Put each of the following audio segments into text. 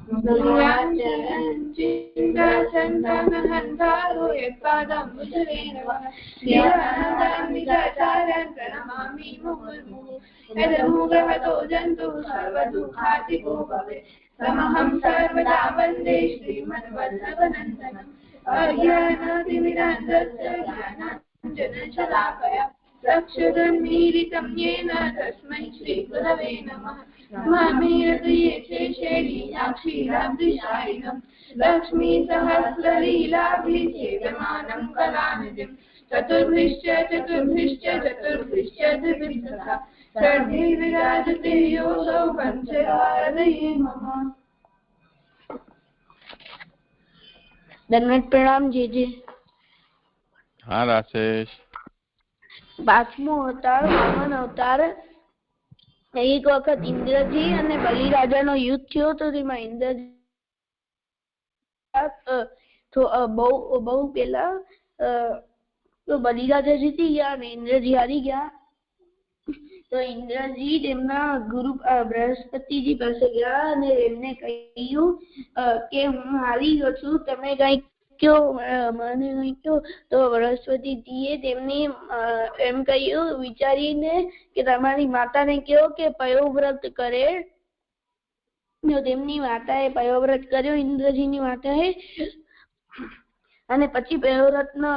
समहं सर्वदा वन्दे श्रीमद्वल्लभनन्दनम् अज्ञानातिमिरान्धस्य ज्ञानाञ्जनशलाकया चक्षुरुन्मीलितं येन तस्मै श्रीगुरवे नमः। नमामि हृदये लीलाक्षीराब्धिशायिनं लक्ष्मीसहस्रलीलाभिषेदमानं कलानिधिं चतुर्भिश्च द्विभिस्तथा सर्वे विराजते योऽसौ पञ्चवारदये मम। दंडवत प्रणाम जीजी। हाँ राजेश। 5મો અવતાર વામન અવતાર। એક વખત ઇન્દ્રજી અને બલિરાજાનો યુદ્ધ થયો તો તેમાં ઇન્દ્રજી બહુ પેલા તો બલિરાજા જીતી ગયા અને ઇન્દ્રજી હારી ગયા। તો ઇન્દ્રજી તેમના ગુરુ બૃહસ્પતિજી પાસે ગયા અને એમને કહ્યું કે હું હારી ગયો છું, તમે કઈ કયો, મને કઈ કયો। તો બૃહસ્પતિજીએ તેમની એમ કહ્યું વિચારીને કે તમારી માતાને કહો કે પયોવ્રત કરે। તેમની માતાએ પયોવ્રત કર્યો ઇન્દ્રજીની માતાએ, અને પછી પયોવ્રતનો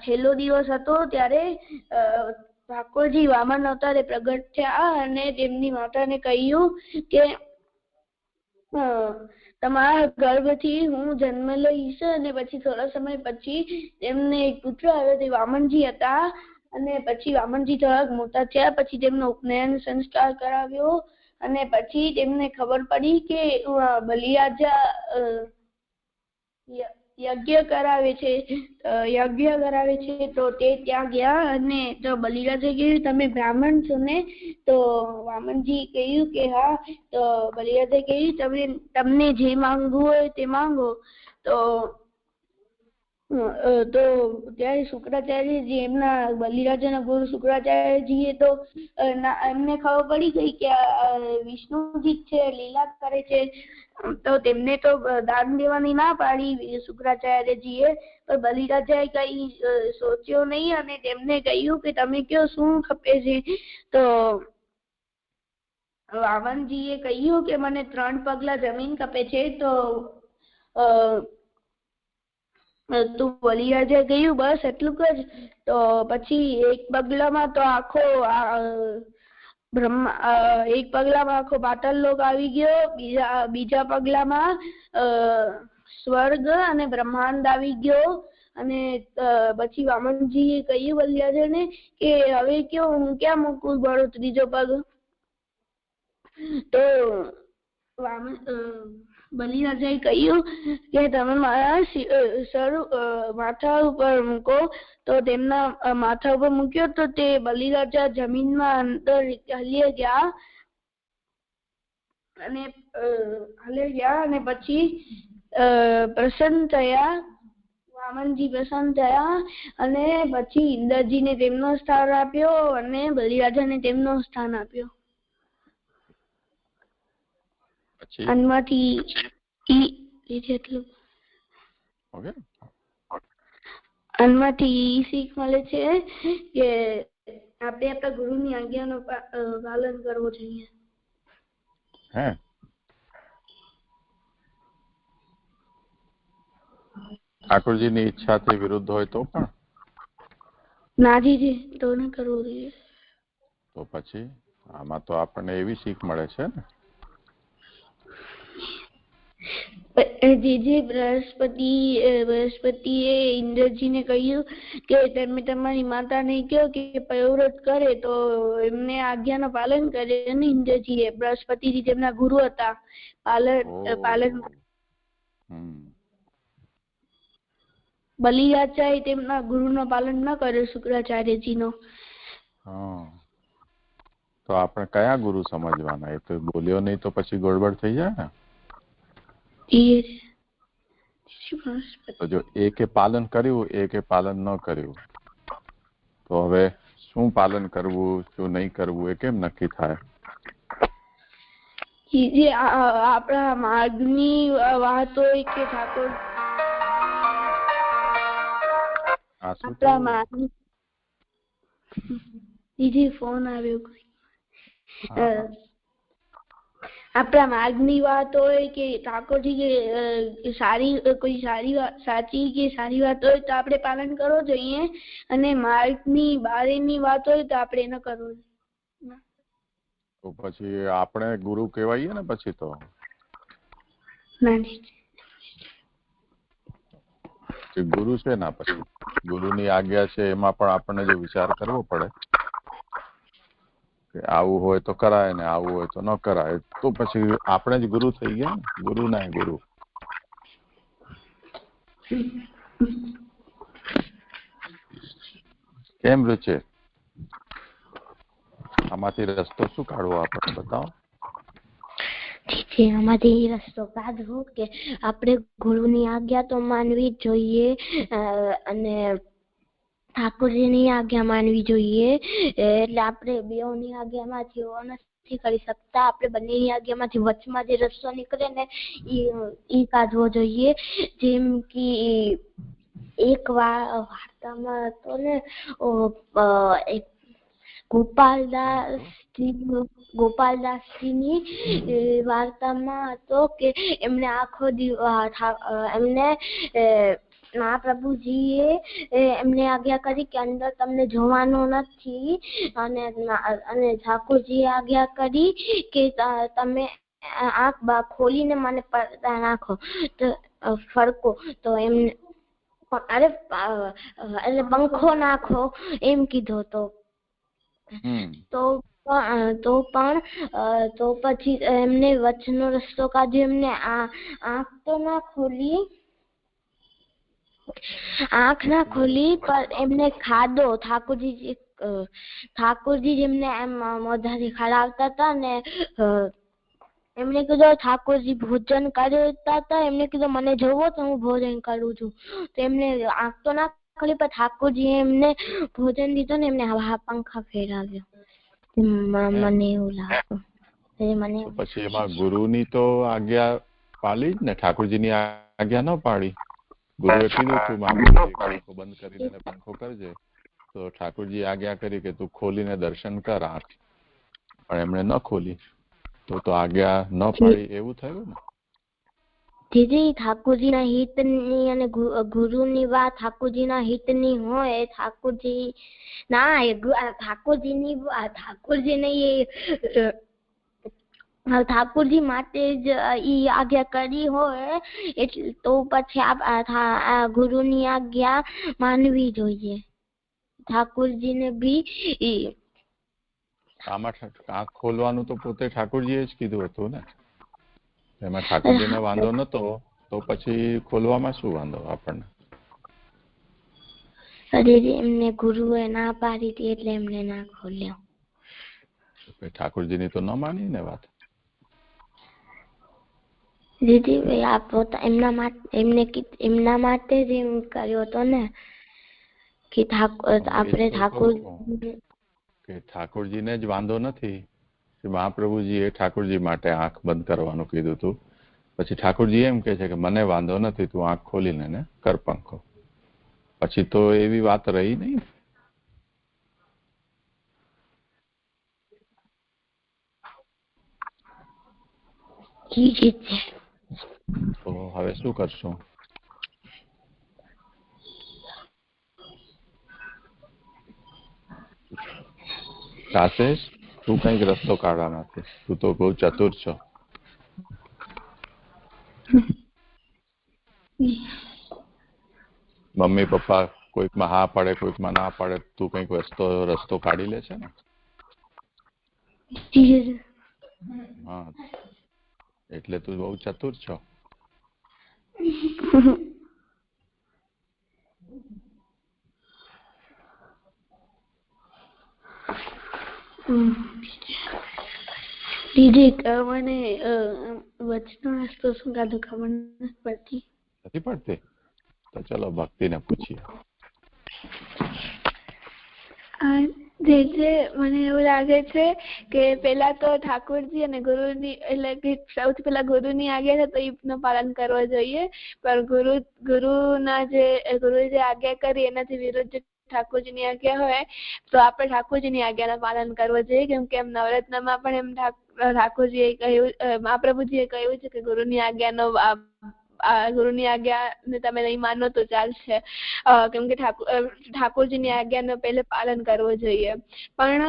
છેલ્લો દિવસ હતો ત્યારે ઠાકોરજી વામન અવતારે પ્રગટ થયા અને તેમની માતાને કહ્યું કે તમારા ગર્ભથી હું જન્મ લઈશ। અને પછી થોડા સમય પછી તેમને એક પુત્ર આવ્યો, તે વામનજી હતા। અને પછી વામનજી થોડાક મોટા થયા પછી તેમનો ઉપનયન સંસ્કાર કરાવ્યો અને પછી તેમને ખબર પડી કે બલિરાજા યજ્ઞ કરાવે છે તો તે ત્યાં ગયા અને તો બલિરાજે કહ્યું તમે બ્રાહ્મણ છો ને? તો વામનજી કહ્યું કે હા। તો બલિરાજે કહ્યું તમને જે માંગવું હોય તે માંગો। તો ત્યારે શુક્રાચાર્યજી એમના બલિરાજાના ગુરુ શુક્રાચાર્યજીએ તો એમને ખબર પડી ગઈ કે વિષ્ણુજી છે, લીલા કરે છે, તો તેમને તો દાન દેવાની ના પાડી શુક્રાચાર્યજીએ। પણ બલિરાજાએ કઈ સોચ્યો નહીં અને તેમને કહ્યું કે તમે કયો શું ખપે છે? તો વામનજીએ કહ્યું કે મને 3 પગલા જમીન ખપે છે। તો બલિરાજાએ કહ્યું બસ એટલું જ। તો પછી એક પગલામાં તો આખો એક પગલામાં આખો પાતાળ લોક આવી ગયો, બીજા પગલામાં સ્વર્ગ અને બ્રહ્માંડ આવી ગયો। અને પછી વામનજીએ કહ્યું બલિરાજાને કે હવે કયો હું ક્યાં મૂકું મારો ત્રીજો પગ? તો બલિરાજાએ કહ્યું કે તમે મારા માથા ઉપર મૂકો। તો તેમના માથા ઉપર મૂક્યો તો તે બલિરાજા જમીનમાં અંદર હલી ગયા અને પછી પ્રસન્ન થયા, વામનજી પ્રસન્ન થયા અને પછી ઇન્દ્રજીને તેમનો સ્થાન આપ્યો અને બલિરાજાને તેમનો સ્થાન આપ્યો। આનમાંથી શીખ મળે છે કે આપણે આપણા ગુરુની આજ્ઞાનું પાલન કરવું જોઈએ। ઠાકોરજીની ઈચ્છાથી વિરુદ્ધ હોય તો પણ ના જીજી તો ન કરવું જોઈએ। તો પછી આમાં તો આપણને એવી શીખ મળે છે ને જીજી બૃહસ્પતિએ ઇન્દ્રજીને કહ્યું કે તમે તમારી માતાને કહો કે પયોવ્રત કરે તો એમને આજ્ઞાનું પાલન કરે। અને ઇન્દ્રજીએ બૃહસ્પતિજી તેમના ગુરુ હતા પાલન બલિરાજાએ તેમના ગુરુનું પાલન ન કર્યું શુક્રાચાર્યજીનો। તો આપણે કયા ગુરુ સમજવાના? એ તો બોલ્યો નહીં તો પછી ગડબડ થઈ જાય ને। તો જો એકે પાલન કર્યું એકે પાલન ન કર્યું તો હવે શું પાલન કરવું શું નહીં કરવું એ કેમ નક્કી થાય? જે આપણા માર્ગની વાત હોય કે ઠાકોર આપણા માર્ગ દીદી ફોન આવ્યો આપણા માર્ગની વાત હોય કે ઠાકોરજી કે કોઈ સાચી કે સારી વાત હોય તો આપણે પાલન કરવું જોઈએ અને માર્ગની બહારની વાત હોય તો આપણે ન કરવું જોઈએ. તો પછી આપણે ગુરુ કહેવાઈએ ને પછી તો ગુરુ છે ના પછી ગુરુની આજ્ઞા છે એમાં પણ આપણને જો વિચાર કરવો પડે કે આવું હોય તો કરાય ને આવું હોય તો ન કરાય તો પછી આપણે જ ગુરુ થઈ ગયા ને ગુરુ ના ગુરુ. કેમ રૂચે આમાંથી રસ્તો શું કાઢવો આપણને બતાવો. આમાંથી રસ્તો કાઢવો કે આપણે ગુરુની આજ્ઞા તો માનવી જ જોઈએ અને ઠાકોરજીની આજ્ઞા માનવી જોઈએ. એટલે આપણે બેઉની આજ્ઞામાંથી નથી કરી શકતા. આપણે બંનેની આજ્ઞામાંથી વચમાં જે રસ્તો નીકળે ને એ કાઢવો જોઈએ. જેમ કે એક વાર્તામાં હતો ને એક ગોપાલદાસજીની વાર્તામાં હતો કે એમને આખો એમને મહાપ્રભુજીએ એમને આજ્ઞા કરી કે અંદર તમને જોવાનું નથી અને ઠાકોરજીએ આજ્ઞા કરી કે તમે આંખ ખોલીને મને પડદા નાખો તો ફરકો તો એમને એટલે પંખો નાખો એમ કીધો તો પછી એમને વચનો રસ્તો કાઢ્યો. એમને આંખ તો ના ખોલી પણ એમને ખાધો. ઠાકોરજી જેમને એમ મોઢાથી ખવડાવતા હતા ને એમને કીધું ઠાકોરજી ભોજન કરતા હતા. એમને કીધું મને જોવો તો હું ભોજન કરું છું. તો એમને આંખ તો ના ખોલી પણ ઠાકોરજી એમને ભોજન દીધું ને એમને પંખા ફેરવ્યો. મને એવું લાગ્યું. પછી એમાં ગુરુની તો આજ્ઞા પાળી જ ને ઠાકોરજીની આજ્ઞા ન પાડી. ગુરુએ કીધું તું પંખો બંધ કરીને પંખો કરજે તો ઠાકોરજી આજ્ઞા કરી કે તું ખોલીને દર્શન કર આંખ પણ એમણે ન ખોલી તો આજ્ઞા ન પાડી એવું થયું ને. દીદી ઠાકોરજીના હિતની અને ગુરુની વાત ઠાકોરજીના હિતની હોય ઠાકોરજી માટે જ ઈ આજ્ઞા કરી હોય એટલે તો પછી ગુરુની આજ્ઞા માનવી જોઈએ. ઠાકોરજીને બી આમાં આંખ ખોલવાનું તો પોતે ઠાકોરજીએ જ કીધું હતું ને. એમાં ઠાકોરજીને વાંધો નતો તો પછી ખોલવામાં શું વાંધો આપણને. એમને ગુરુએ ના પાડી હતી એટલે એમને ના ખોલ્યો. ઠાકોરજીની તો ન માની ને વાત. દીદી એમના માટે જ એમ કર્યો હતો ને કે આપણે ઠાકોરજીને જ વાંધો નથી. મહાપ્રભુજીએ ઠાકોરજી માટે આંખ બંધ કરવાનું કીધું હતું. પછી ઠાકોરજી એમ કે છે કે મને વાંધો નથી તું આંખ ખોલીને ને કર પંખો. પછી તો એવી વાત રહી નહીં. તો હવે શું કરશું? રાશેષ તું કઈક રસ્તો કાઢવા નથી. તું તો બહુ ચતુર છો. મમ્મી પપ્પા કોઈકમાં હા પડે કોઈકમાં ના પડે તું કઈક રસ્તો કાઢી લે છે ને. હા એટલે તું બહુ ચતુર છો. દીદી મને વચનો રસ્તો શું કાઢો ખબર નથી પડતી. તો ચલો ભક્તિને પૂછીએ. મને એવું લાગે છે કે પેલા તો ઠાકોરજી અને ગુરુની એટલે કે સૌથી પહેલા ગુરુની આજ્ઞા છે તો એનું પાલન કરવું જોઈએ, પણ ગુરુએ જે આજ્ઞા કરી એનાથી વિરુદ્ધ ઠાકોરજીની આજ્ઞા હોય તો આપણે ઠાકોરજીની આજ્ઞાનું પાલન કરવું જોઈએ, કેમ કે એમ નવરત્નમાં પણ એમ ઠાકોરજીએ કહ્યું, મહાપ્રભુજીએ કહ્યું છે કે ગુરુની આજ્ઞાને તમે નહીં માનો તો ચાલશે, કેમ કે ઠાકોરજીની આજ્ઞાનું પહેલે પાલન કરવું જોઈએ. પણ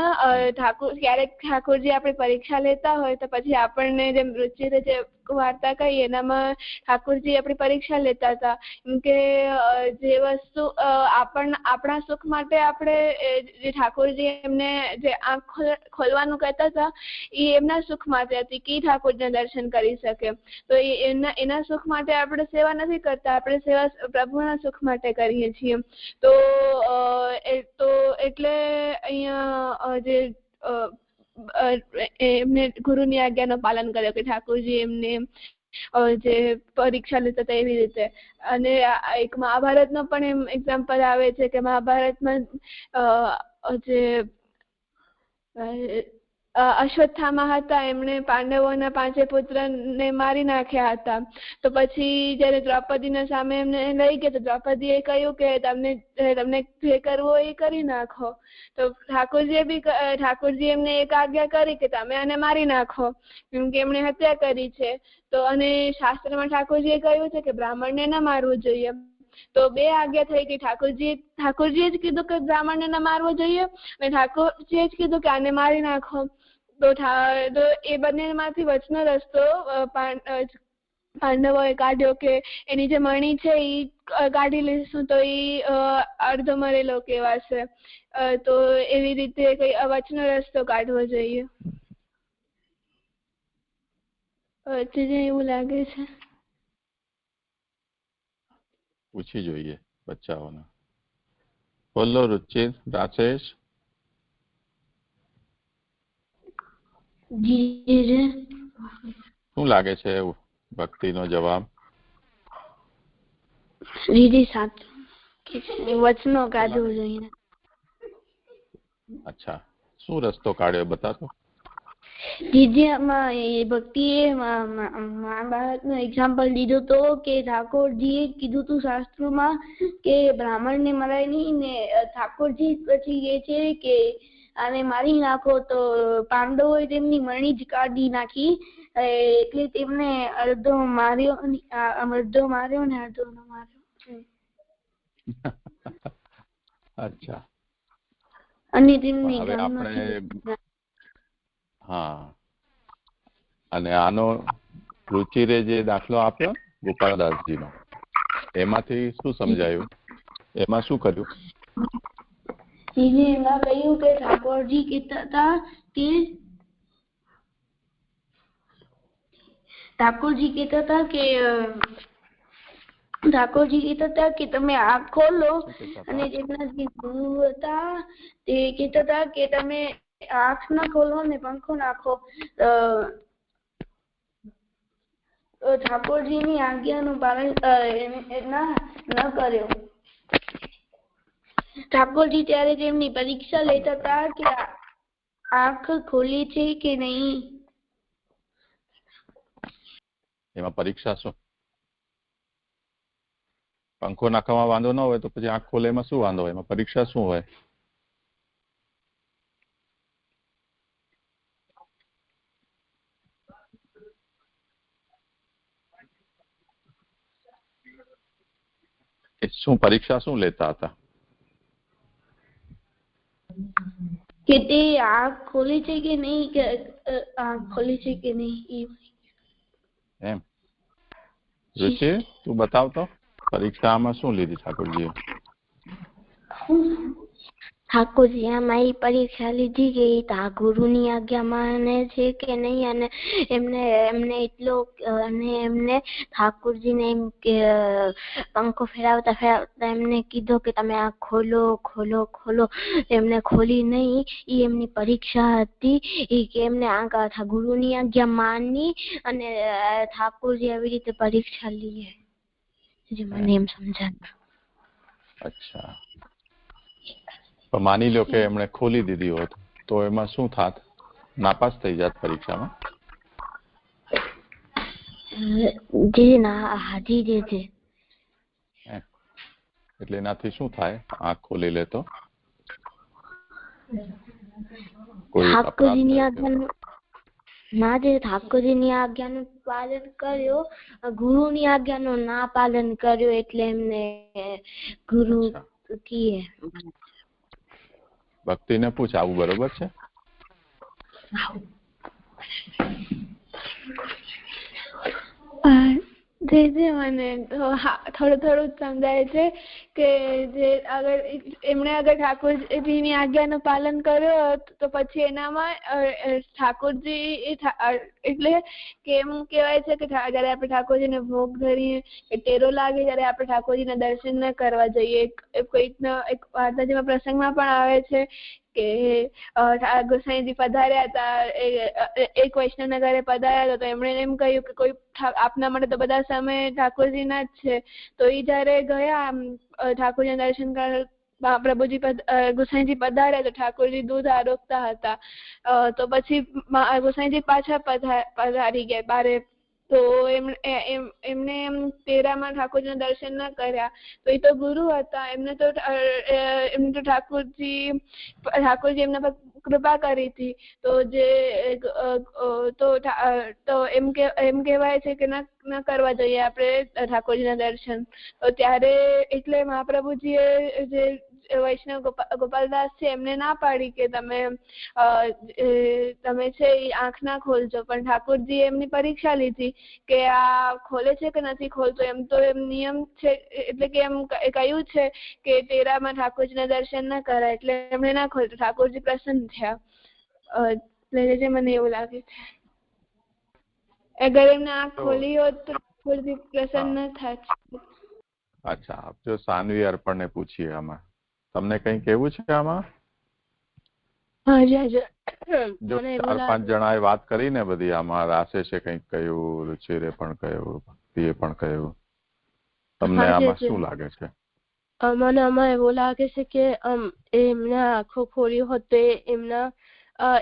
ક્યારેક ઠાકોરજી આપણી પરીક્ષા લેતા હોય તો પછી આપણને જેમ રુચિરે જે વાર્તા કહી એનામાં ઠાકોરજી આપણી પરીક્ષા લેતા હતા, કેમ કે જે વસ્તુ આપણા સુખ માટે આપણે જે ઠાકોરજી એમને જે આંખ ખોલવાનું કહેતા હતા એ એમના સુખ માટે હતી કે ઠાકોરજીના દર્શન કરી શકે, તો એના સુખ માટે આપણે સેવા નથી કરતા, આપણે સેવા પ્રભુના સુખ માટે કરીએ છીએ. તો એટલે અહીંયા જે એમને ગુરુની આજ્ઞાનું પાલન કર્યું કે ઠાકોરજી એમને જે પરીક્ષા લેતા હતા એવી રીતે. અને એક મહાભારતનો પણ એમ એક્ઝામ્પલ આવે છે કે મહાભારતમાં જે અશ્વત્થામા હતા એમણે પાંડવોના 5 પુત્રને મારી નાખ્યા હતા, તો પછી જયારે દ્રૌપદીના સામે એમને લઈ ગયા તો દ્રૌપદીએ કહ્યું કે તમને જે કરવું એ કરી નાખો, તો ઠાકોરજી એમને એક આજ્ઞા કરી કે તમે આને મારી નાખો કેમ કે એમણે હત્યા કરી છે. તો અને શાસ્ત્રમાં ઠાકોરજીએ કહ્યું છે કે બ્રાહ્મણને ન મારવું જોઈએ, તો 2 આજ્ઞા થઈ ગઈ. ઠાકોરજીએ જ કીધું કે બ્રાહ્મણને ન મારવો જોઈએ અને ઠાકોરજીએ જ કીધું કે આને મારી નાખો, તો એ બંનેમાંથી વચનો રસ્તો પાંડવોએ કાઢ્યો કે એની જે મણી છે એ કાઢી લઈશું તો એ અડધો મરેલો કહેવાશે, તો એવી રીતે કઈ વચનો રસ્તો કાઢવો જોઈએ. એવું લાગે છે પૂછી જોઈએ બચ્ચાઓને. બોલો રુચિર, રાશેષ. શું લાગે છે ભક્તિનો જવાબ? વચનો કાઢવો જોઈએ. અચ્છા, શું રસ્તો કાઢ્યો બતાવો. ભક્તિએ મહાભારતનો એક્ઝામ્પલ લીધો તો કે ઠાકોરજીએ કીધું હતું શાસ્ત્રોમાં કે બ્રાહ્મણને મરાય નહીં ને ઠાકોરજી પછી એ છે કે આને મારી નાખો, તો પાંડવોએ તેમની મણી જ કાઢી નાખી એટલે તેમને અડધો માર્યો ને અડધો ન માર્યો. અચ્છા. અને તેમની હા, અને આનો રુચિરે જે દાખલો આપ્યો ગોપાલદાસજીનો એમાંથી શું સમજાયું, એમાં શું કર્યું? એમાં કહ્યું કે ઠાકોરજી કહેતા હતા કે તમે આંખ ખોલો, અને જેમના જે ગુરુ હતા તે કહેતા હતા કે તમે આંખ ના ખોલો ને પંખો નાખો. ઠાકોરજીની આજ્ઞાનું પાલન ન કર્યો. ઠાકોરજી ત્યારે તેમની પરીક્ષા લેતા હતા કે આંખ ખોલી છે કે નહીં. એમાં પરીક્ષા શું? પંખો નાખવામાં વાંધો ન હોય તો પછી આંખ ખોલે એમાં શું વાંધો હોય? એમાં પરીક્ષા શું હોય? શું પરીક્ષા શું લેતા હતા? કે તે આંખ ખોલી છે કે નહીં, કે આંખ ખોલી છે કે નહીં એમ. રુચિ, તું બતાવ તો પરીક્ષામાં શું લીધી ઠાકોરજીએ? ઠાકોરજી આમાં એ પરીક્ષા લીધી કે ગુરુની આજ્ઞા માને છે કે નહીં, અને એમને એટલો અને એમને ઠાકોરજીને એમ કે પંખો ફેરવતા એમને કીધો કે તમે આ ખોલો ખોલો ખોલો, એમને ખોલી નહીં. એ એમની પરીક્ષા હતી કે એમને આ ગુરુની આજ્ઞા માની અને ઠાકોરજી આવી રીતે પરીક્ષા લીએ, જે મને એમ સમજાય. અચ્છા, પણ માની લો કે એમણે ખોલી દીધી હોત તો એમાં શું થાત? નાપાસ થઈ જાત પરીક્ષામાં? જી ના, હાજી જી જી. એટલે એનાથી શું થાય આંખ ખોલી લે તો? ઠાકોરજીની આજ્ઞાનું ના, જે ઠાકોરજીની આજ્ઞાનું પાલન કર્યું, ગુરુની આજ્ઞાનું ના પાલન કર્યું, એટલે એમને ગુરુ કીએ. ભક્તિને પૂછ, આવું બરોબર છે? જે મને થોડું સમજાય છે કે જે અગર એમણે ઠાકોરજીની આજ્ઞાનું પાલન કર્યું તો પછી એનામાં ઠાકોરજી એટલે કે એમ કહેવાય છે કે જયારે આપણે ઠાકોરજીને ભોગ ધરીએ, ટેરો લાગે, જયારે આપણે ઠાકોરજીના દર્શન ન કરવા જઈએ. એક વાર્તાજીમાં પ્રસંગમાં પણ આવે છે કે ગોસાઈજી પધાર્યા હતા, એક વૈષ્ણવના ઘરે પધાર્યા હતા, તો એમણે એમ કહ્યું કે કોઈ આપના માટે તો બધા સમય ઠાકોરજીના જ છે. તો એ જયારે ગયા ઠાકોરજીના દર્શન કરવા, પ્રભુજી ગોસાઈજી પધાર્યા તો ઠાકોરજી દૂધ આરોગતા હતા. તો પછી ગોસાઈજી પાછા પધારી ગયા બારે. તો એમને એમ તેરામાં ઠાકોરજીના દર્શન ન કર્યા. તો એ તો ગુરુ હતા, એમને તો ઠાકોરજી એમના પર કૃપા કરી હતી. તો એમ કહેવાય છે કે ન કરવા જોઈએ આપણે ઠાકોરજીના દર્શન. તો ત્યારે એટલે મહાપ્રભુજીએ જે વૈષ્ણવ ગોપાલદાસ છે એમને ના પાડી કે તમે છે એ આંખ ના ખોલજો. પણ ઠાકોરજી એમની પરીક્ષા લીધી કે આ ખોલે છે કે નથી ખોલતો. એમ તો એમ નિયમ છે, એટલે કે એમ કહ્યું છે કે તેરામાં ઠાકોરજીના દર્શન ના કરાય, એટલે એમણે ના ખોલ્યું. ઠાકોરજી પ્રસન્ન થયા. એટલે મને એવું લાગે છે અગર એમને આંખ ખોલી હોત તો ઠાકોરજી પ્રસન્ન ન થાત. અચ્છા, આપજો સાનવી અર્પણને પૂછીએ આમાં. તમને કઈ કેવું છે આમાં? જો 4-5 જણાએ વાત કરી ને બધી, આમાં રાસે છે કંઈક કહ્યું, રુચિરે પણ કહ્યું, ભક્તિએ પણ કહ્યું, તમને આમાં શું લાગે છે? મને આમાં એવું લાગે છે કે એમને આંખો ખોલી હોત તો એમના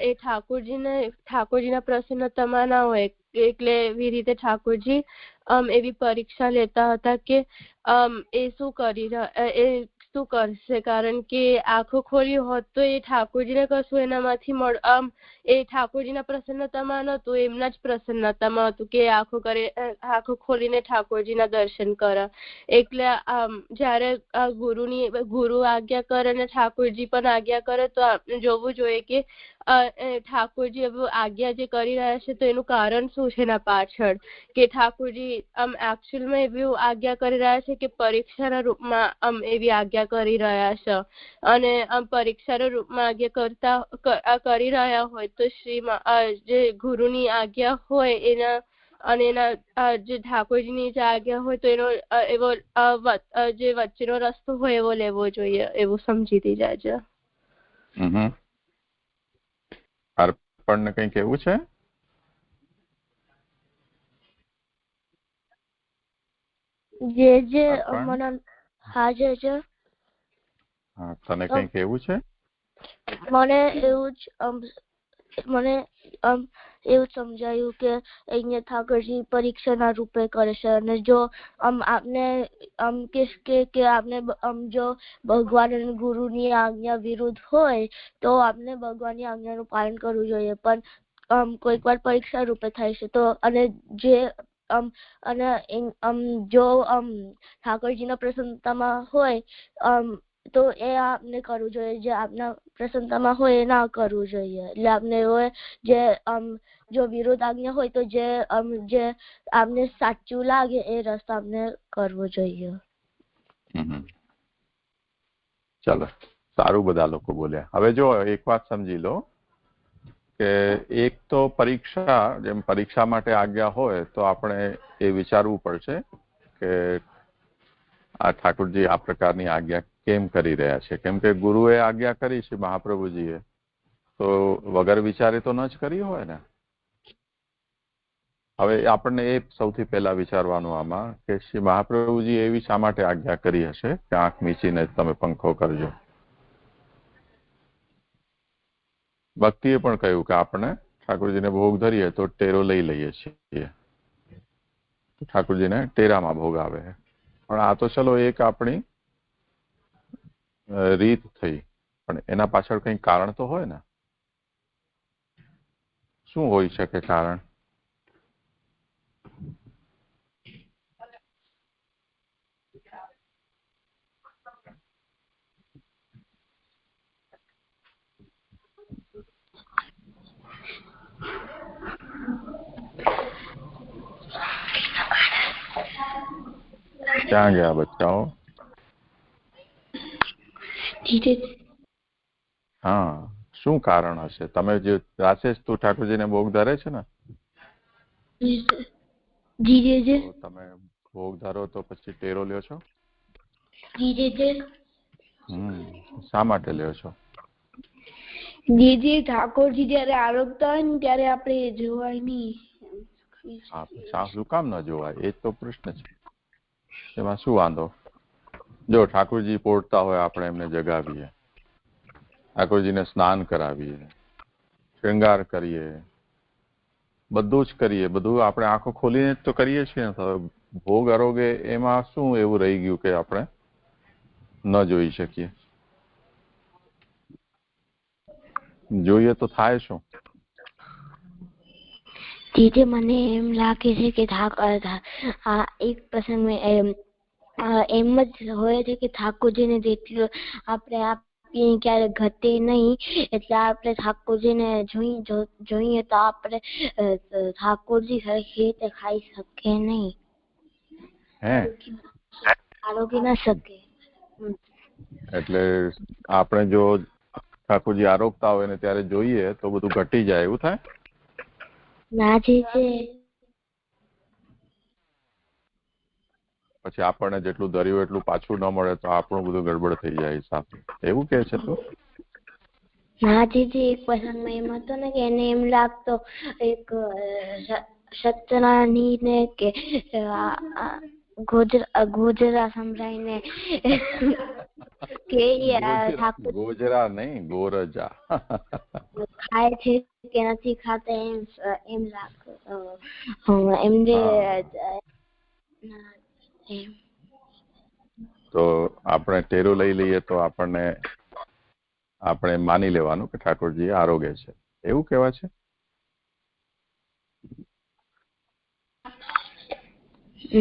એ ઠાકોરજીના પ્રસન્નતામાં ના હોય. એટલે એવી રીતે ઠાકોરજી એવી પરીક્ષા લેતા હતા કે એ શું કરશે, કારણ કે આંખો ખોલી હોત તો એ ઠાકોરજીને કશું એનામાંથી એ ઠાકોરજીના પ્રસન્નતામાં નહોતું, એમના જ પ્રસન્નતામાં હતું કે આંખો ખોલીને ઠાકોરજીના દર્શન કરે. એટલે જયારે ગુરુ આજ્ઞા કરે અને ઠાકોરજી પણ આજ્ઞા કરે તો આપણે જોવું જોઈએ કે ઠાકોરજી એવું આજ્ઞા જે કરી રહ્યા છે તો એનું કારણ શું છે એના પાછળ, કે ઠાકોરજી એકચ્યુઅલમાં એવી આજ્ઞા કરી રહ્યા છે કે પરીક્ષાના રૂપમાં એવી આજ્ઞા કરી રહ્યા છે. અને પરીક્ષાના રૂપમાં આજ્ઞા કરી રહ્યા હોય તો જે ગુરુની આજ્ઞા હોય એના અને એના જે ઠાકોરજીની જે આજ્ઞા હોય તો એનો એવો જે વચ્ચેનો રસ્તો હોય એવો લેવો જોઈએ, એવું સમજી જાય. અર્પણને કઈ કેવું છે? તને કઈ કેવું છે? મને એવું સમજાયું કે અહીંયા ઠાકોરજી પરીક્ષાના રૂપે કરે છે. અને જો આપને કે આપને જો ભગવાન અને ગુરુની આજ્ઞા વિરુદ્ધ હોય તો આપને ભગવાનની આજ્ઞાનું પાલન કરવું જોઈએ. પણ કોઈક વાર પરીક્ષા રૂપે થાય છે તો જો ઠાકોરજીના પ્રસન્નતામાં હોય તો એ આપને કરવું જોઈએ, જે આપના પ્રસન્નતામાં હોય એ ના કરવું જોઈએ. એટલે આપને જો વિરોધ આજ્ઞા હોય તો જે આપને સાચું લાગે એ રસ્તો આપને કરવો જોઈએ. ચાલો, સારું બધા લોકો બોલ્યા. હવે જો એક વાત સમજી લો કે એક તો પરીક્ષા, જેમ પરીક્ષા માટે આજ્ઞા હોય તો આપણે એ વિચારવું પડશે કે આ ઠાકોરજી આ પ્રકારની આજ્ઞા કેમ કરી રહ્યા છે. કેમ કે ગુરુએ આજ્ઞા કરી છે મહાપ્રભુજીએ, તો વગર વિચારે તો ન જ કરી હોય ને. હવે આપણને એ સૌથી પહેલા વિચારવાનું આમાં કે શ્રી મહાપ્રભુજી એવી શા માટે આજ્ઞા કરી હશે કે આંખ મીચીને તમે પંખો કરજો? ભક્તિએ પણ કહ્યું કે આપણે ઠાકોરજીને ભોગ ધરીએ તો ટેરો લઈ લઈએ છીએ, ઠાકોરજીને ટેરામાં ભોગ આવે. પણ આ તો ચલો એક આપણી રીત થઈ, પણ એના પાછળ કંઈ કારણ તો હોય ને. શું હોઈ શકે કારણ? ક્યાં ગયા બચ્ચાઓ? હા, શું કારણ હશે? તમે જે રાશેષ તું ઠાકોરજીને ભોગ ધરે છે ને, તમે ભોગ ધરો તો પછી ટેરો લ્યો છો? શા માટે લ્યો છો? ઠાકોરજી જયારે આરોગતા હોય ને ત્યારે આપણે જોવાય નહીં. શું કામ ન જોવાય? એ જ તો પ્રશ્ન છે. એમાં શું વાંધો? જો ઠાકોરજી પોડતા હોય, આપણે એમને જગાવીએ, ઠાકોરજીને સ્નાન કરાવીએ, શૃંગાર કરીએ, બધું જ કરીએ. બધું આપણે આંખો ખોલીને જ તો કરીએ છીએ. ભોગ આરોગે એમાં શું એવું રહી ગયું કે આપણે ન જોઈ શકીએ? જોઈએ તો થાય શું? દીદી મને એમ લાગે છે કે આ એક પ્રસંગ એમ જ હોય છે કે ઠાકોરજીને જેટલું આપણે આપીએ ક્યારે ઘટે નહીં, એટલે આપણે ઠાકોરજીને જોઈએ તો આપણે ઠાકોરજી સરખી રીતે ખાઈ શકીએ નહીં, આરોગી ના શકે. એટલે આપણે જો ઠાકોરજી આરોગતા હોય ને ત્યારે જોઈએ તો બધું ઘટી જાય એવું થાય? ના જીજે. પછી આપણને જેટલું ધર્યું એટલું પાછું ન મળે તો આપણું બધું ગડબડ થઈ જાય હિસાબ, એવું કે છે તું? ના જીજી, એક પ્રસંગમાં એમ હતો ને કે એને એમ લાગતો એક સત્યનારાયણ ને કે ગોજરા સંભળાઈને કે ગોજરા નહીં, ગોરજા ખાય છે કે નથી ખાતા એમ લાગતો એમને. તો આપણે ટેરો લઈ લઈએ તો આપણે માની લેવાનું કે ઠાકોરજી આરોગે છે, એવું કહેવાય છે?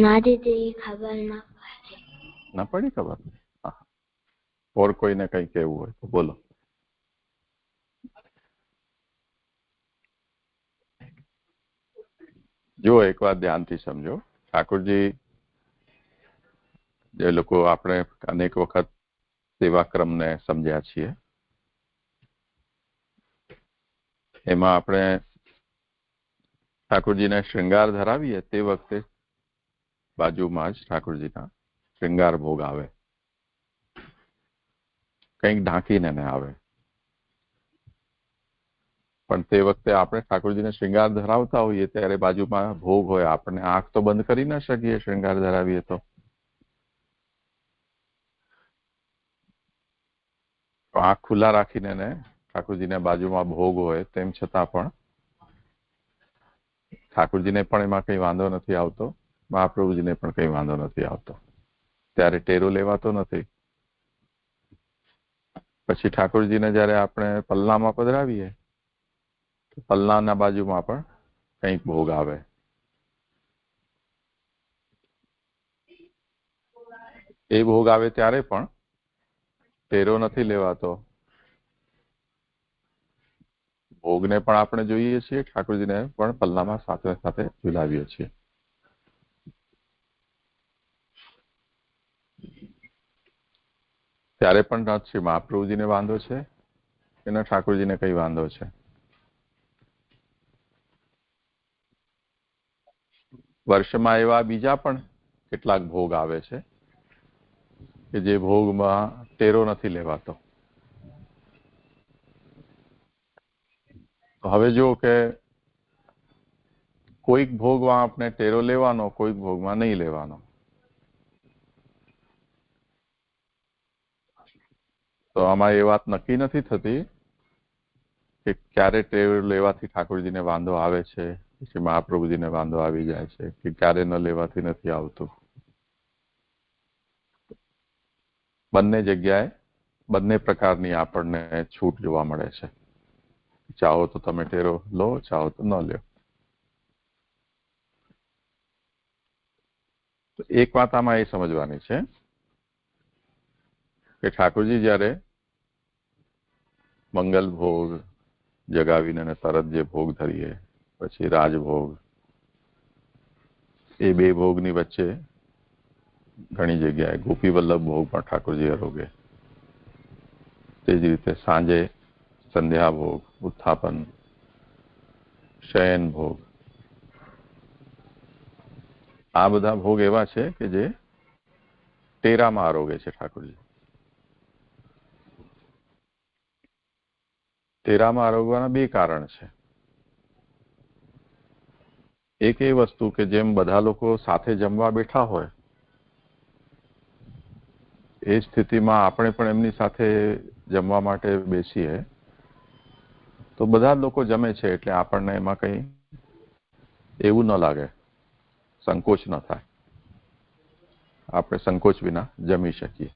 ના દીદી, ખબર ના પડી ખબર. ઓર કોઈને કઈ કહેવું હોય તો બોલો. જો એક વાત ધ્યાનથી સમજો, ઠાકોરજી જે લોકો આપણે અનેક વખત સેવાક્રમને સમજ્યા છીએ, એમાં આપણે ઠાકોરજીને શૃંગાર ધરાવીએ તે વખતે બાજુમાં જ ઠાકોરજીના શૃંગાર ભોગ આવે, કંઈક ઢાંકીને આવે. પણ તે વખતે આપણે ઠાકોરજીને શૃંગાર ધરાવતા હોઈએ ત્યારે બાજુમાં ભોગ હોય, આપણે આંખ તો બંધ કરી ના શકીએ શૃંગાર ધરાવીએ તો. આંખ ખુલ્લા રાખીને ઠાકોરજીને બાજુમાં ભોગ હોય તેમ છતાં પણ ઠાકોરજીને પણ એમાં કઈ વાંધો નથી આવતો, મહાપ્રભુજીને પણ કઈ વાંધો નથી આવતો, ત્યારે ટેરો લેવાતો નથી. પછી ઠાકોરજીને જયારે આપણે પલ્લામાં પધરાવીએ, પલ્લાના બાજુમાં પણ કંઈક ભોગ આવે. એ ભોગ આવે ત્યારે પણ ટેરો નથી લેવાતો. ભોગને પણ આપણે જોઈએ છીએ, ઠાકોરજીને પણ પલ્લામાં સાથે સાથે ઝુલાવીએ છીએ. ત્યારે પણ નથી મહાપ્રભુજીને વાંધો છે કે ન ઠાકોરજીને કઈ વાંધો છે? વર્ષમાં એવા બીજા પણ કેટલાક ભોગ આવે છે કે જે ભોગમાં ટેરો નથી લેવાતો. હવે જો કે કોઈક ભોગમાં આપણે ટેરો લેવાનો, કોઈક ભોગમાં નહીં લેવાનો. તો આમાં એ વાત નક્કી નથી થતી કે ક્યારે ટેવ લેવાથી ઠાકોરજીને વાંધો આવે છે, પછી મહાપ્રભુજીને વાંધો આવી જાય છે, કે ક્યારે ન લેવાથી નથી આવતું. બંને જગ્યાએ બંને પ્રકારની આપણને છૂટ જોવા મળે છે. ચાહો તો તમે ટેરો લો, ચાહો તો ન લો. તો એક વાત આમાં એ સમજવાની છે કે ઠાકોરજી જ્યારે મંગલ ભોગ જગાવીને અને તરત જે ભોગ ધરીએ, પછી રાજભોગ, એ બે ભોગની વચ્ચે ઘણી જગ્યાએ ગોપી વલ્લભ ભોગ પણ ઠાકોરજી આરોગે. તે જ રીતે સાંજે સંધ્યા ભોગ, ઉત્થાપન, શયન ભોગ, આ બધા ભોગ એવા છે કે જે ટેરામાં આરોગે છે ઠાકોરજી. ટેરામાં આરોગવાના બે કારણ છે. એક એ વસ્તુ કે જેમ બધા લોકો સાથે જમવા બેઠા હોય એ સ્થિતિમાં આપણે પણ એમની સાથે જમવા માટે બેસીએ તો બધા લોકો જમે છે એટલે આપણને એમાં કંઈ એવું ન લાગે, સંકોચ ન થાય, આપણે સંકોચ વિના જમી શકીએ.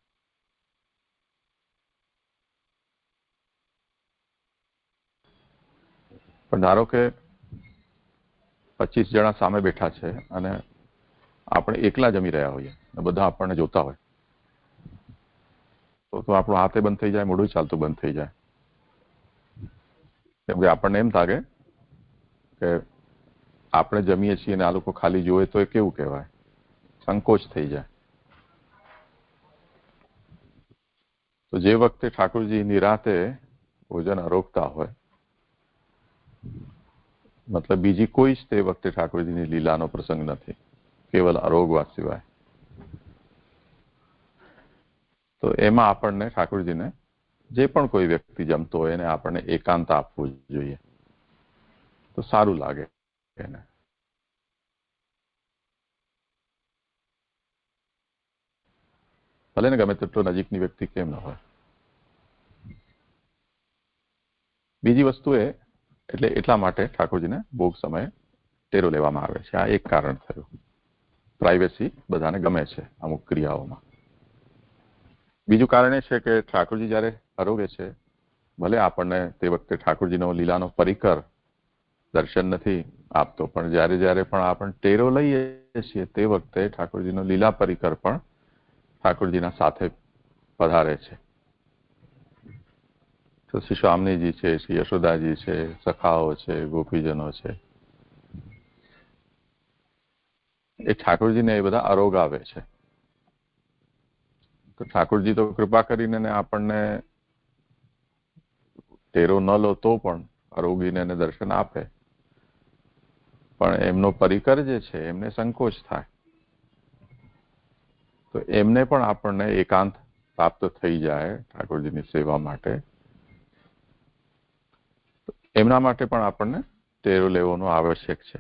પણ ધારો કે 25 જણા સામે બેઠા છે અને આપણે એકલા જમી રહ્યા હોઈએ, બધા આપણને જોતા હોય તો આપણું હાથે બંધ થઈ જાય, મોઢું ચાલતું બંધ થઈ જાય. કેમ કે આપણને એમ લાગે કે આપણે જમીએ છીએ અને આ લોકો ખાલી જોવે તો એ કેવું કહેવાય, સંકોચ થઈ જાય. તો જે વખતે ઠાકોરજી નિરાતે ભોજન આરોગતા હોય, મતલબ બીજી કોઈ જ તે વખતે ઠાકોરજીની લીલાનો પ્રસંગ નથી, કેવલ આરોગવા સિવાય. તો એમાં આપણને ઠાકોરજીને જે પણ કોઈ વ્યક્તિ જમતો હોય એને આપણને એકાંત આપવું જોઈએ તો સારું લાગે એને. ભલે ને ગમે તેટલો નજીકની વ્યક્તિ કેમ ન હોય. બીજી વસ્તુ એ એટલે એટલા માટે ઠાકોરજીને ભોગ સમયે ટેરો લેવામાં આવે છે. આ એક કારણ થયું. પ્રાઇવેસી બધાને ગમે છે અમુક ક્રિયાઓમાં. બીજું કારણ એ છે કે ઠાકોરજી જ્યારે આરોગે છે, ભલે આપણને તે વખતે ઠાકોરજીનો લીલાનો પરિકર દર્શન નથી આપતો, પણ જ્યારે જ્યારે પણ આપણે ટેરો લઈએ છીએ તે વખતે ઠાકોરજીનો લીલા પરિકર પણ ઠાકોરજીના સાથે પધારે છે. તો શ્રી સ્વામીજી છે, શ્રી યશોદાજી છે, સખાઓ છે, ગોપીજનો છે, એ ઠાકોરજીને એ બધા આરોગાવે છે. તો ઠાકોરજી તો કૃપા કરીને આપણને ટેરો ન લો તો પણ આરોગીને એને દર્શન આપે, પણ એમનો પરિકર જે છે એમને સંકોચ થાય તો એમને પણ આપણને એકાંત પ્રાપ્ત થઈ જાય ઠાકોરજીની સેવા માટે. એમના માટે પણ આપણને ટેરો લેવાનો આવશ્યક છે.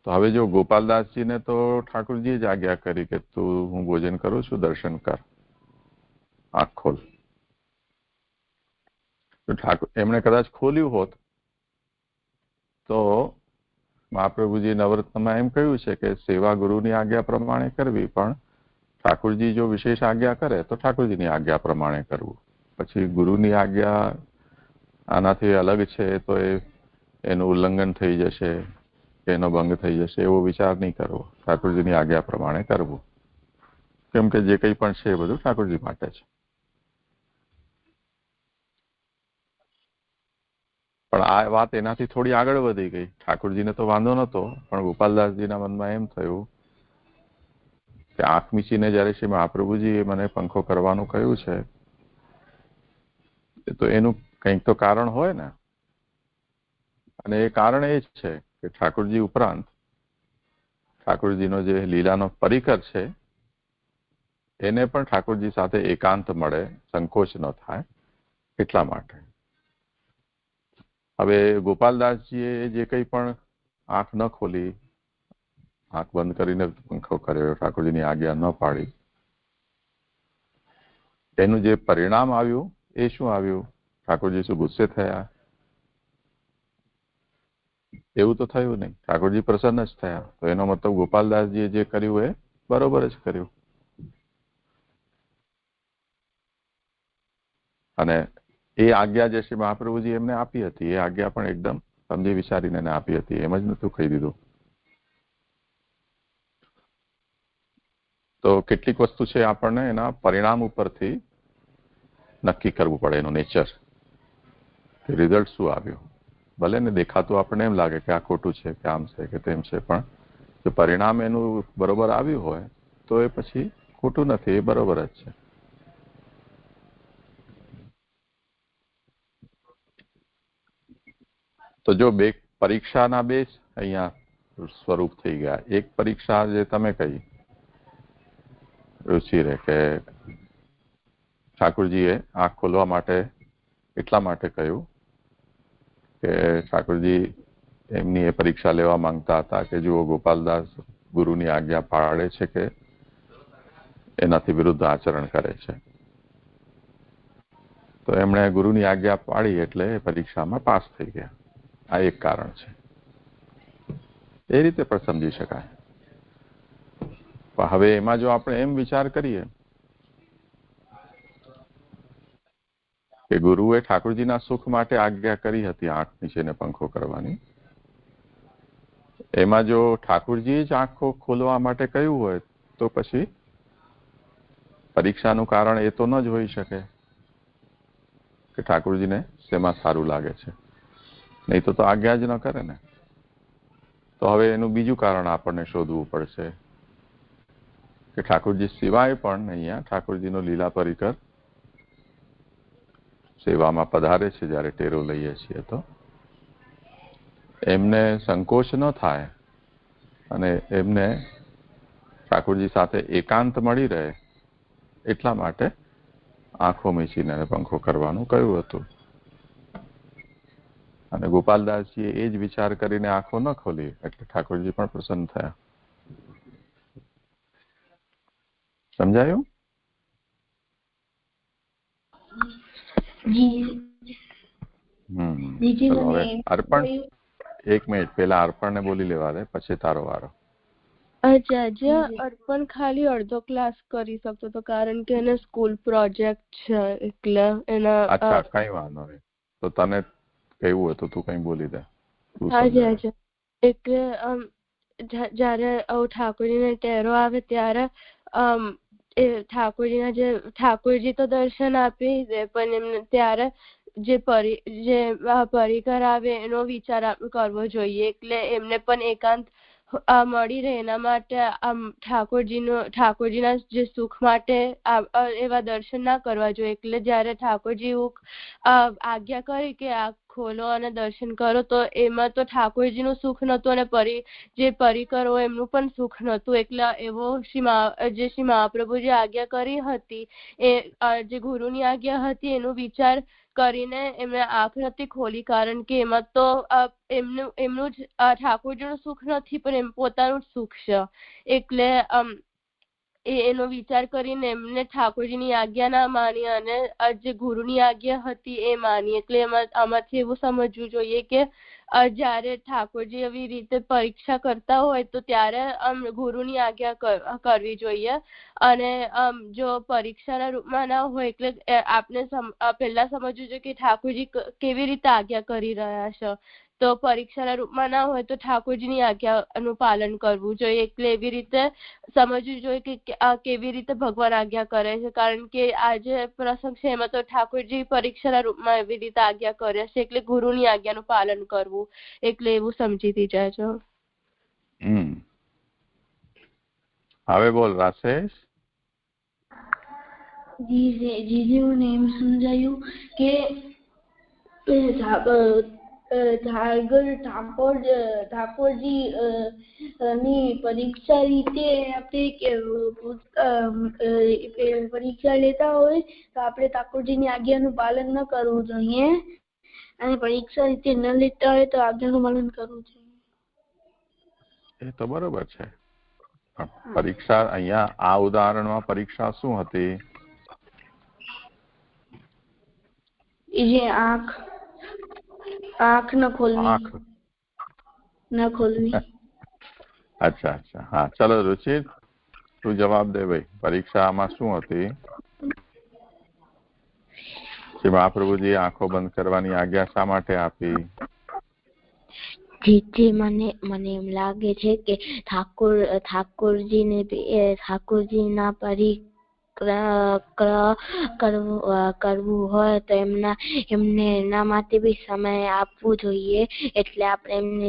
તો હવે જો ગોપાલદાસજીને તો ઠાકોરજીએ જ આજ્ઞા કરી કે તું હું ભોજન કરું છું, દર્શન કર, આંખ ખોલ. તો એમણે કદાચ ખોલ્યું હોત તો મહાપ્રભુજી નવરત્નમાં એમ કહ્યું છે કે સેવા ગુરુની આજ્ઞા પ્રમાણે કરવી, પણ ઠાકોરજી જો વિશેષ આજ્ઞા કરે તો ઠાકોરજીની આજ્ઞા પ્રમાણે કરવું. પછી ગુરુની આજ્ઞા આનાથી અલગ છે તો એનું ઉલ્લંઘન થઈ જશે, એનો ભંગ થઈ જશે, એવો વિચાર નહીં કરવો. ઠાકોરજીની આજ્ઞા પ્રમાણે કરવું, કેમ કે જે કંઈ પણ છે એ બધું ઠાકોરજી માટે છે. પણ આ વાત એનાથી થોડી આગળ વધી ગઈ. ઠાકોરજીને તો વાંધો નતો, પણ ગોપાલદાસજીના મનમાં એમ થયું કે આંખ મીચીને જયારે શ્રી મહાપ્રભુજીએ મને પંખો કરવાનું કહ્યું છે તો એનું કંઈક તો કારણ હોય ને. અને એ કારણ એ જ છે કે ઠાકોરજી ઉપરાંત ઠાકોરજીનો જે લીલાનો પરિકર છે એને પણ ઠાકોરજી સાથે એકાંત મળે, સંકોચ ન થાય, એટલા માટે. હવે ગોપાલદાસજીએ જે કંઈ પણ આંખ ન ખોલી, આંખ બંધ કરીને પંખો કર્યો, ઠાકોરજીની આજ્ઞા ન પાડી, એનું જે પરિણામ આવ્યું એ શું આવ્યું? ઠાકોરજી શું ગુસ્સે થયા? એવું તો થયું નહીં. ઠાકોરજી પ્રસન્ન જ થયા. તો એનો મતલબ ગોપાલદાસજીએ જે કર્યું એ બરોબર જ કર્યું. અને એ આજ્ઞા જે શ્રી મહાપ્રભુજી એમને આપી હતી એ આજ્ઞા પણ એકદમ સમજી વિચારીને એને આપી હતી. એમ જ નતું કહી દીધું. તો કેટલીક વસ્તુ છે આપણને એના પરિણામ ઉપરથી નક્કી કરવું પડે, એનું નેચર, રિઝલ્ટ શું આવ્યું. ભલે ને દેખાતું આપણને એમ લાગે કે આ ખોટું છે કે આમ છે કે તેમ છે, પણ જો પરિણામ એનું બરોબર આવ્યું હોય તો એ પછી ખોટું નથી, એ બરોબર જ છે. તો જો બે પરીક્ષાના બે અહીંયા સ્વરૂપ થઈ ગયા. એક પરીક્ષા જે તમે કહી રુચિરે કે ઠાકોરજીએ આંખ ખોલવા માટે એટલા માટે કહ્યું કે ઠાકોરજી એમની એ પરીક્ષા લેવા માંગતા હતા કે જુઓ ગોપાલદાસ ગુરુની આજ્ઞા પાળે છે કે એનાથી વિરુદ્ધ આચરણ કરે છે. તો એમણે ગુરુની આજ્ઞા પાળી એટલે એ પરીક્ષામાં પાસ થઈ ગયા. આ એક કારણ છે. એ રીતે પણ સમજી શકાય. પણ હવે એમાં જો આપણે એમ વિચાર કરીએ કે ગુરુએ ઠાકોરજીના સુખ માટે આજ્ઞા કરી હતી આંખ નીચેને પંખો કરવાની, એમાં જો ઠાકોરજીએ જ આંખો ખોલવા માટે કહ્યું હોય તો પછી પરીક્ષાનું કારણ એ તો ન જ હોઈ શકે કે ઠાકોરજીને શેમાં સારું લાગે છે. નહીં તો આજ્ઞા જ ન કરે ને. તો હવે એનું બીજું કારણ આપણને શોધવું પડશે કે ઠાકોરજી સિવાય પણ અહીંયા ઠાકોરજીનો લીલા પરિકર સેવામાં પધારે છે જ્યારે ટેરો લઈએ છીએ તો એમને સંકોચ ન થાય અને એમને ઠાકોરજી સાથે એકાંત મળી રહે એટલા માટે આંખો મીચીને પંખો કરવાનું કહ્યું હતું. અને ગોપાલદાસજીએ એ જ વિચાર કરીને આંખો ન ખોલી એટલે ઠાકોરજી પણ પ્રસન્ન થયા. સમજાયું? અર્પણ એક મિનિટ પેલા અર્પણને બોલી લેવા દે, પછી તારો વારો. અચ્છા, જે અર્પણ ખાલી અડધો ક્લાસ કરી શકતો તો કારણ કે એને સ્કૂલ પ્રોજેક્ટ છે એટલે એના. અચ્છા, કઈ વાંધો નહીં. તો તને કેવું હતું તું કઈ બોલી દે. હાજી હાજી. એટલે જયારે ઠાકોરજીને ટેરો આવે ત્યારે એ ઠાકોરજી તો દર્શન આપી દે પણ એમને ત્યારે જે પરિકર આવે એનો વિચાર કરવો જોઈએ. એટલે એમને પણ એકાંત મળી રહે એના માટે ઠાકોરજીના જે સુખ માટે એવા દર્શન ના કરવા જોઈએ. એટલે જયારે ઠાકોરજી આજ્ઞા કરી કે આ ખોલો અને દર્શન કરો તો એમાં તો ઠાકોરજીનું સુખ નહોતું અને જે પરિકરો એમનું પણ સુખ નહોતું. એટલે એવો જે શ્રી મહાપ્રભુજી આજ્ઞા કરી હતી એ જે ગુરુની આજ્ઞા હતી એનો વિચાર કરીને એમને આંખ નથી ખોલી કારણ કે એમાં તો એમનું જ ઠાકોરજીનું સુખ નથી પણ એમ પોતાનું સુખ છે. એટલે એનો વિચાર કરીને એમને ઠાકોરજીની આજ્ઞા ના માની અને જે ગુરુની આજ્ઞા હતી એ માની. એટલે આમાંથી એવું સમજવું જોઈએ કે જયારે ઠાકોરજી એવી રીતે પરીક્ષા કરતા હોય તો ત્યારે ગુરુની આજ્ઞા કરવી જોઈએ. અને જો પરીક્ષાના રૂપમાં ના હોય એટલે આપણે પહેલા સમજવું જોઈએ કે ઠાકોરજી કેવી રીતે આજ્ઞા કરી રહ્યા છે. તો પરીક્ષાના રૂપમાં ના હોય તો ઠાકોરજીની આજ્ઞાનું પાલન કરવું જોઈએ. એટલે એવી રીતે સમજવું જોઈએ કે કેવી રીતે ભગવાન આજ્ઞા કરે છે કારણ કે આ જે પ્રસંગ છે એમાં તો ઠાકોરજી પરીક્ષાના રૂપમાં એવી રીતે આજ્ઞા કરે છે. એટલે ગુરુની આજ્ઞાનું પાલન કરવું એટલે એવું સમજી જાય છે. હવે બોલ રાશેષ. જીજી મને એમ સમજાયું કે ઠાકોરજી ની પરીક્ષા રીતે આપણે પરીક્ષા લેતા હોય તો આપણે ઠાકોરજીની આજ્ઞાનું પાલન ન કરવું જોઈએ અને પરીક્ષા રીતે ન લેતા હોય તો આજ્ઞાનું પાલન કરવું જોઈએ. એ તો બરોબર છે. પરીક્ષા અહીંયા આ ઉદાહરણમાં પરીક્ષા શું હતી? ये आँख आँख न खोलनी आँख न खोलनी। अच्छा अच्छा हाँ चलो रुचिर तू जवाब दे भाई परीक्षा आमा શું હતી જે મહાપ્રભુજી આંખો બંધ કરવાની આજ્ઞા શા માટે આપી? જે મને એમ લાગે છે કે ઠાકોરજીના કરવું હોય તો એમને એના માટે બી સમય આપવું જોઈએ એટલે આપણે એમને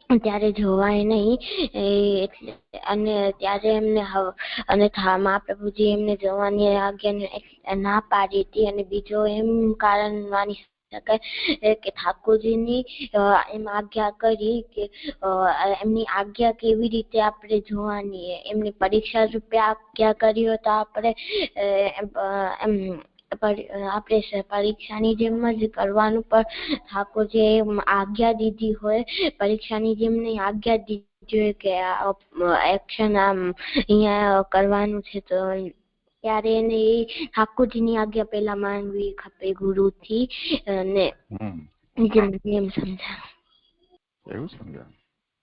ત્યારે જોવાય નહીં એટલે અને ત્યારે એમને અને મહાપ્રભુજી એમને જોવાની આજ્ઞા ના પાડી હતી અને બીજો એમ કારણ માની શકાય કે ઠાકોરજીની એમ આજ્ઞા કરી કે એમની આજ્ઞા કેવી રીતે આપણે જોવાની એમની પરીક્ષા રૂપે આજ્ઞા કરી હોય તો આપણે પરીક્ષાની જેમ જ કરવાનું પણ ઠાકોરજીએ આજ્ઞા દીધી હોય પરીક્ષાની જેમ નહીં આજ્ઞા દીધી હોય કે એક્શન આમ અહીંયા કરવાનું છે તો ત્યારે એને ઠાકોરજીની આજ્ઞા પહેલા માનવી ખપે ગુરુથી અને એમ સમજાય એવું સમજાય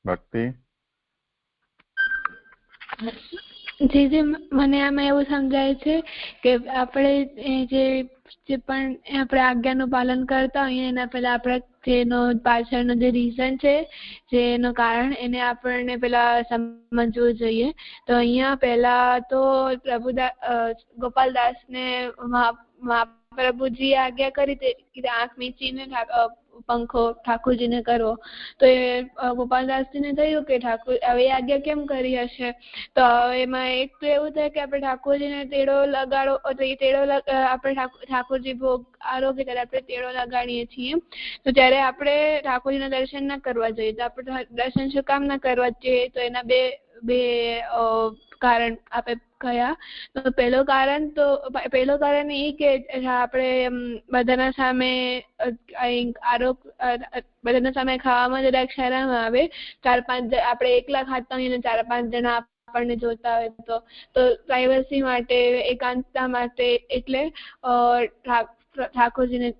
ભક્તિ? જે મને આમાં એવું સમજાય છે કે આપણે જે પણ આપણે આજ્ઞાનું પાલન કરતા હોઈએ એના પહેલા આપણે જેનો પાછળનો જે રીઝન છે જેનું કારણ એને આપણને પેલા સમજવું જોઈએ. તો અહીંયા પહેલા તો ગોપાલદાસને મહાપ્રભુજીએ આજ્ઞા કરી કે આંખ મીચીને પંખો ઠાકોરજીને કરવો તો એ ગોપાલદાસજીને થયું કે ઠાકોર હવે આજ્ઞા કેમ કરી હશે તો એમાં એક તો એવું થાય કે આપણે ઠાકોરજીને તેડો લગાડો તો એ તેડો આપણે ઠાકોરજી ભોગ આરોગ્ય ત્યારે આપણે તેડો લગાડીએ છીએ તો ત્યારે આપણે ઠાકોરજીના દર્શન ના કરવા જોઈએ તો આપણે દર્શન શું કામ ના કરવા જોઈએ તો એના બે કારણ આપણે કયા તો પહેલું કારણ એ કે આપણે બધાના સામે બધાના સામે ખાવામાં જરાક શરમ આવે 4-5 આપણે એકલા ખાતા હોઈએ ને 4-5 જણા આપણને જોતા હોય તો પ્રાઇવસી માટે એકાંતતા માટે એટલે ઠાકોરજીને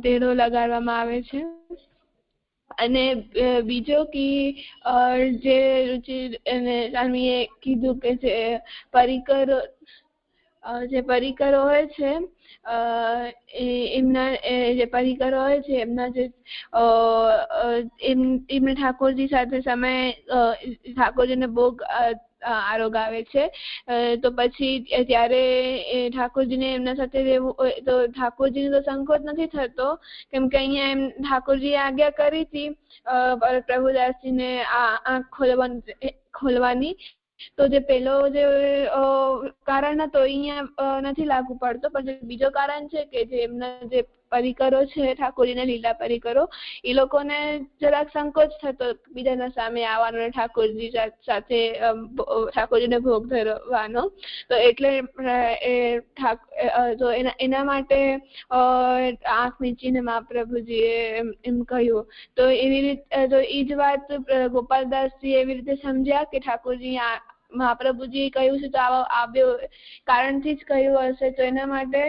તેડો લગાડવામાં આવે છે. અને બીજો કે જે રુચિ અને જાનવીએ કીધું કે જે પરિકરો હોય છે એમના જે પરિકરો હોય છે એમના જે એમને ઠાકોરજી સાથે સમય ઠાકોરજીને ભોગ આરોગ આવે છે તો પછી ત્યારે ઠાકોરજીને એમના સાથે રહેવું હોય તો ઠાકોરજીને તો સંકોચ નથી થતો કેમ કે અહીંયા એમ ઠાકોરજીએ આજ્ઞા કરી હતી પ્રભુદાસજીને આંખ ખોલવાની તો જે પેલો જે કારણ હતો અહીંયા નથી લાગુ પડતો પણ જે બીજો કારણ છે કે જે એમના જે પરિકરો છે ઠાકોરજીના લીલા પરિકરો એ લોકોને જરાક સંકોચ થતો બીજાના સામે આવવાનો ઠાકોરજી સાથે ઠાકોરજીને ભોગ ધરવાનો તો એટલે તો એના માટે આંખ મીચીને મહાપ્રભુજીએ એમ કહ્યું તો એવી રીતે તો એ જ વાત ગોપાલદાસજી એવી રીતે સમજ્યા કે ઠાકોરજી મહાપ્રભુજીએ કહ્યું છે તો આ બે કારણથી જ કહ્યું હશે તો એના માટે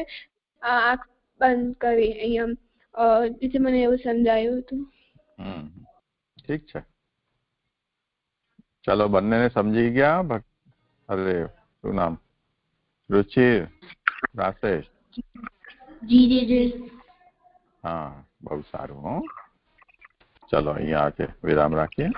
આંખ બંધ કરી અહીંયા મને એવું સમજાયું હતું. ઠીક છે ચલો બંનેને સમજી ગયા. અરે શું નામ રુચિર રાશેશ? જી હા બહુ સારું. હો ચલો અહીંયા વિરામ રાખીએ.